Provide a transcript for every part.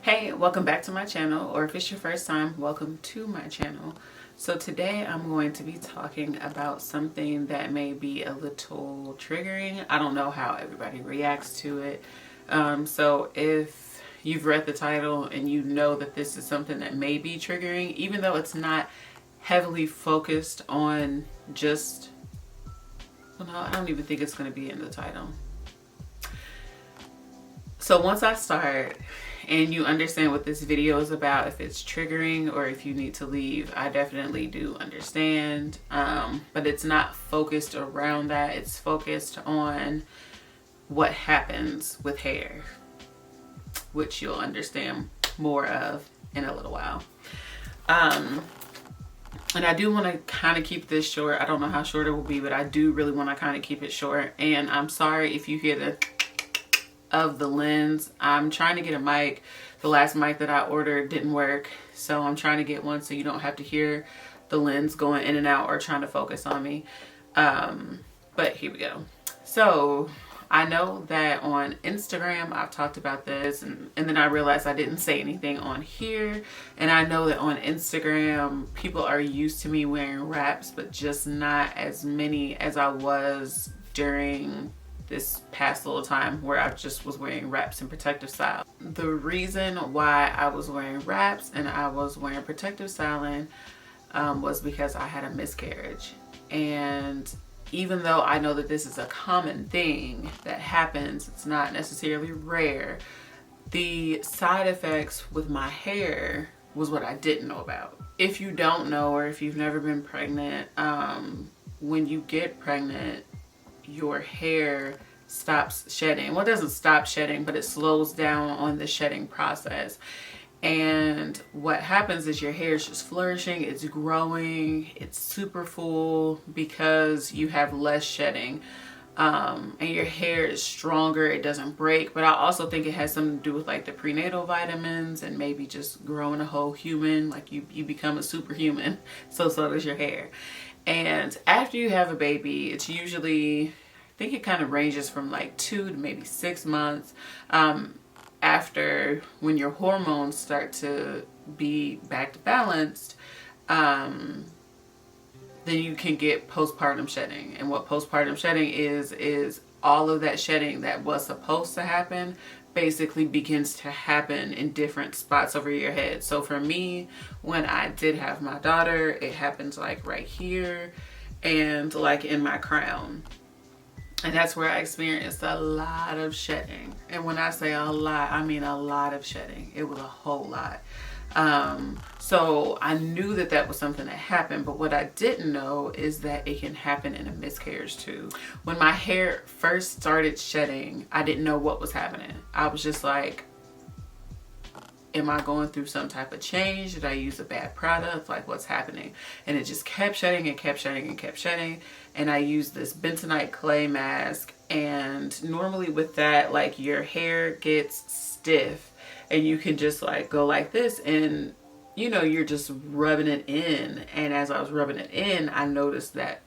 Hey, welcome back to my channel, or if it's your first time, welcome to my channel. So today I'm going to be talking about something that may be a little triggering. I don't know how everybody reacts to it. So if you've read the title and you know that this is something that may be triggering, even though it's not heavily focused on just, well, no, I don't even think it's going to be in the title. So once I start and you understand what this video is about, if it's triggering or if you need to leave, I definitely do understand. But it's not focused around that. It's focused on what happens with hair, which you'll understand more of in a little while. And I do want to kind of keep this short. I don't know how short it will be, but I do really want to kind of keep it short. And I'm sorry if you hear the of the lens. I'm trying to get a mic. The last mic that I ordered didn't work, so I'm trying to get one so you don't have to hear the lens going in and out or trying to focus on me. But here we go. So I know that on Instagram I've talked about this, and then I realized I didn't say anything on here. And I know that on Instagram people are used to me wearing wraps, but just not as many as I was during this past little time where I just was wearing wraps and protective style. The reason why I was wearing wraps and I was wearing protective styling was because I had a miscarriage. And even though I know that this is a common thing that happens, it's not necessarily rare, the side effects with my hair was what I didn't know about. If you don't know, or if you've never been pregnant, when you get pregnant, your hair stops shedding. Well, it doesn't stop shedding, but it slows down on the shedding process. And what happens is your hair is just flourishing, it's growing, it's super full because you have less shedding. And your hair is stronger, it doesn't break. But I also think it has something to do with like the prenatal vitamins and maybe just growing a whole human, like you become a superhuman. So does your hair. And after you have a baby, it's usually, I think it kind of ranges from like 2 to maybe 6 months after, when your hormones start to be back to balanced, then you can get postpartum shedding. And what postpartum shedding is all of that shedding that was supposed to happen basically begins to happen in different spots over your head. So for me, when I did have my daughter, it happens like right here and like in my crown. And that's where I experienced a lot of shedding. And when I say a lot, I mean a lot of shedding. It was a whole lot. So I knew that that was something that happened, but what I didn't know is that it can happen in a miscarriage too. When my hair first started shedding, I didn't know what was happening. I was just like, am I going through some type of change? Did I use a bad product? Like, what's happening? And it just kept shedding and kept shedding and kept shedding. And I used this bentonite clay mask, and normally with that, like, your hair gets stiff and you can just like go like this, and you know, you're just rubbing it in. And as I was rubbing it in, I noticed that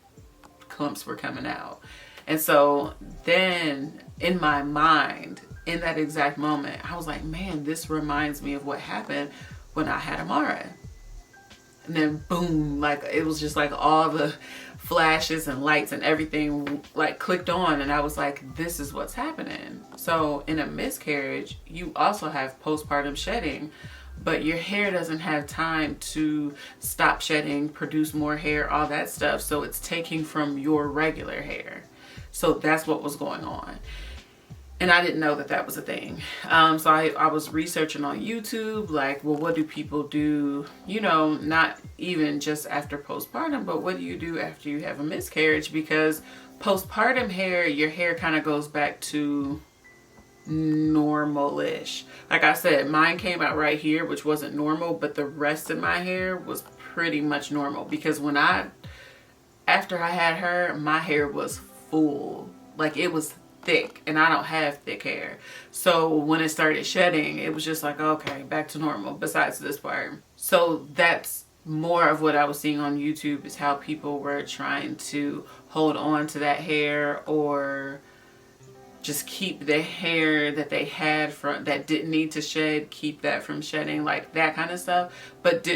clumps were coming out. And so then in my mind, in that exact moment, I was like, man, this reminds me of what happened when I had Amara. And then boom, like it was just like all the flashes and lights and everything like clicked on, and I was like, this is what's happening. So in a miscarriage, you also have postpartum shedding, but your hair doesn't have time to stop shedding, produce more hair, all that stuff. So it's taking from your regular hair. So that's what was going on. And I didn't know that that was a thing. So I was researching on YouTube, like, well, what do people do, you know, not even just after postpartum, but what do you do after you have a miscarriage? Because postpartum hair, your hair kind of goes back to normal-ish. Like I said, mine came out right here, which wasn't normal, but the rest of my hair was pretty much normal. Because after I had her, my hair was full. Like, it was thick, and I don't have thick hair. So when it started shedding, it was just like, okay, back to normal, besides this part. So that's more of what I was seeing on YouTube, is how people were trying to hold on to that hair or just keep the hair that they had from that didn't need to shed, keep that from shedding, like that kind of stuff. But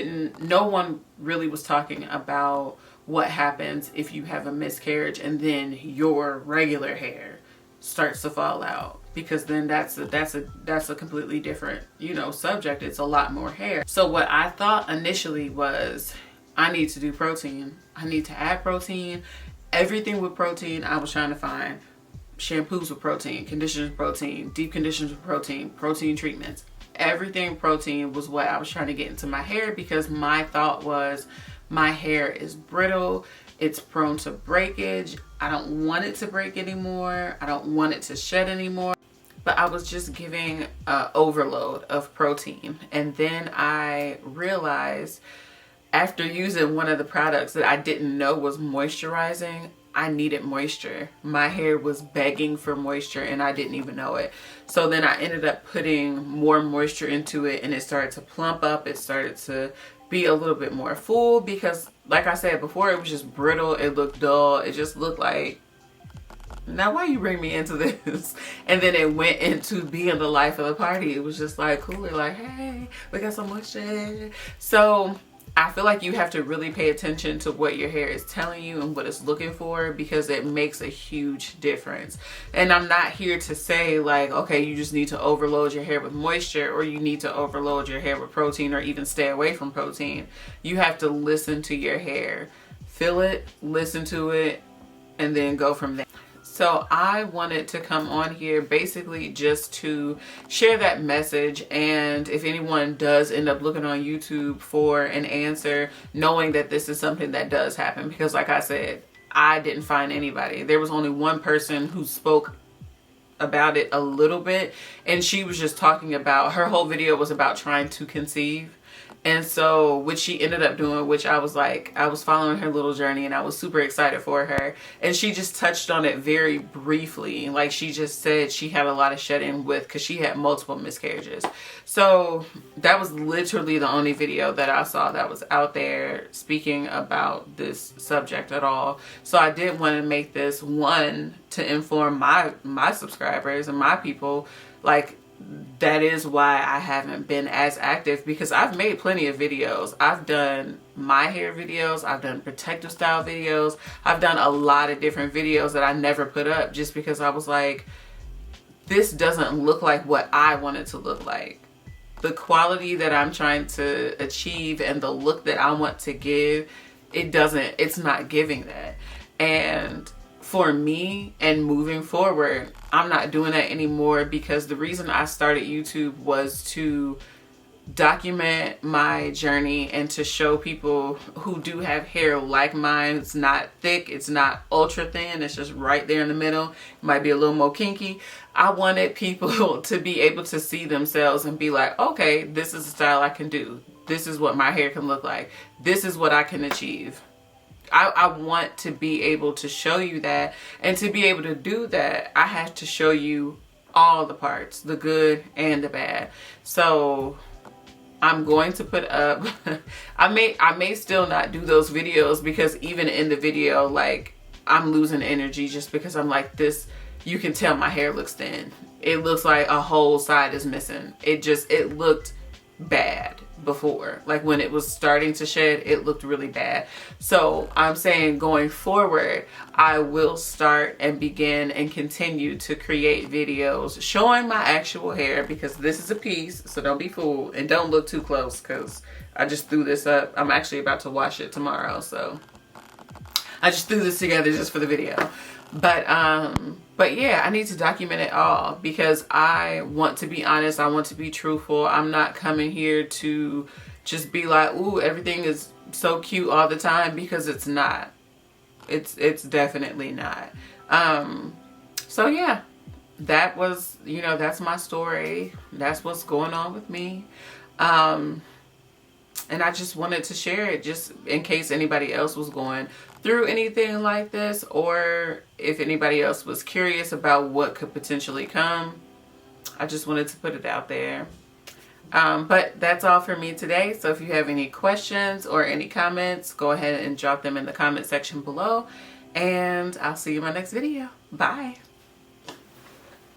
no one really was talking about what happens if you have a miscarriage and then your regular hair starts to fall out, because then that's a completely different, subject. It's a lot more hair. So what I thought initially was, I need to do protein. I need to add protein. Everything with protein I was trying to find. Shampoos with protein, conditioners with protein, deep conditioners with protein, protein treatments. Everything protein was what I was trying to get into my hair, because my thought was, my hair is brittle. It's prone to breakage. I don't want it to break anymore. I don't want it to shed anymore. But I was just giving an overload of protein. And then I realized, after using one of the products that I didn't know was moisturizing, I needed moisture. My hair was begging for moisture and I didn't even know it. So then I ended up putting more moisture into it, and it started to plump up. It started to be a little bit more full, because like I said before, it was just brittle. It looked dull. It just looked like, now why you bring me into this? And then it went into being the life of the party. It was just like cooler, like, hey, we got some moisture. So I feel like you have to really pay attention to what your hair is telling you and what it's looking for, because it makes a huge difference. And I'm not here to say like, okay, you just need to overload your hair with moisture, or you need to overload your hair with protein, or even stay away from protein. You have to listen to your hair, feel it, listen to it, and then go from there. So I wanted to come on here basically just to share that message. And if anyone does end up looking on YouTube for an answer, knowing that this is something that does happen, because like I said, I didn't find anybody. There was only one person who spoke about it a little bit, and she was just talking about, her whole video was about trying to conceive. And so what she ended up doing, which I was following her little journey, and I was super excited for her. And she just touched on it very briefly. Like, she just said she had a lot of shedding because she had multiple miscarriages. So that was literally the only video that I saw that was out there speaking about this subject at all. So I did want to make this one to inform my subscribers and my people, like, that is why I haven't been as active, because I've made plenty of videos. I've done my hair videos, I've done protective style videos, I've done a lot of different videos that I never put up, just because I was like, this doesn't look like what I want it to look like. The quality that I'm trying to achieve and the look that I want to give, it's not giving that. And for me, and moving forward, I'm not doing that anymore, because the reason I started YouTube was to document my journey and to show people who do have hair like mine. It's not thick, it's not ultra thin, it's just right there in the middle. It might be a little more kinky. I wanted people to be able to see themselves and be like, okay, this is the style I can do. This is what my hair can look like. This is what I can achieve. I want to be able to show you that, and to be able to do that, I have to show you all the parts, the good and the bad. So I'm going to put up, I may still not do those videos, because even in the video, like, I'm losing energy, just because I'm like, this, you can tell my hair looks thin. It looks like a whole side is missing. It looked bad before, like when it was starting to shed, it looked really bad. So I'm saying, going forward, I will start and begin and continue to create videos showing my actual hair, because this is a piece, so don't be fooled and don't look too close, because I just threw this up. I'm actually about to wash it tomorrow, so I just threw this together just for the video. But yeah, I need to document it all, because I want to be honest. I want to be truthful. I'm not coming here to just be like, ooh, everything is so cute all the time, because it's not. It's definitely not. So yeah, that was, that's my story. That's what's going on with me. And I just wanted to share it, just in case anybody else was going through anything like this, or if anybody else was curious about what could potentially come. I just wanted to put it out there. But that's all for me today. So if you have any questions or any comments, go ahead and drop them in the comment section below, and I'll see you in my next video. Bye.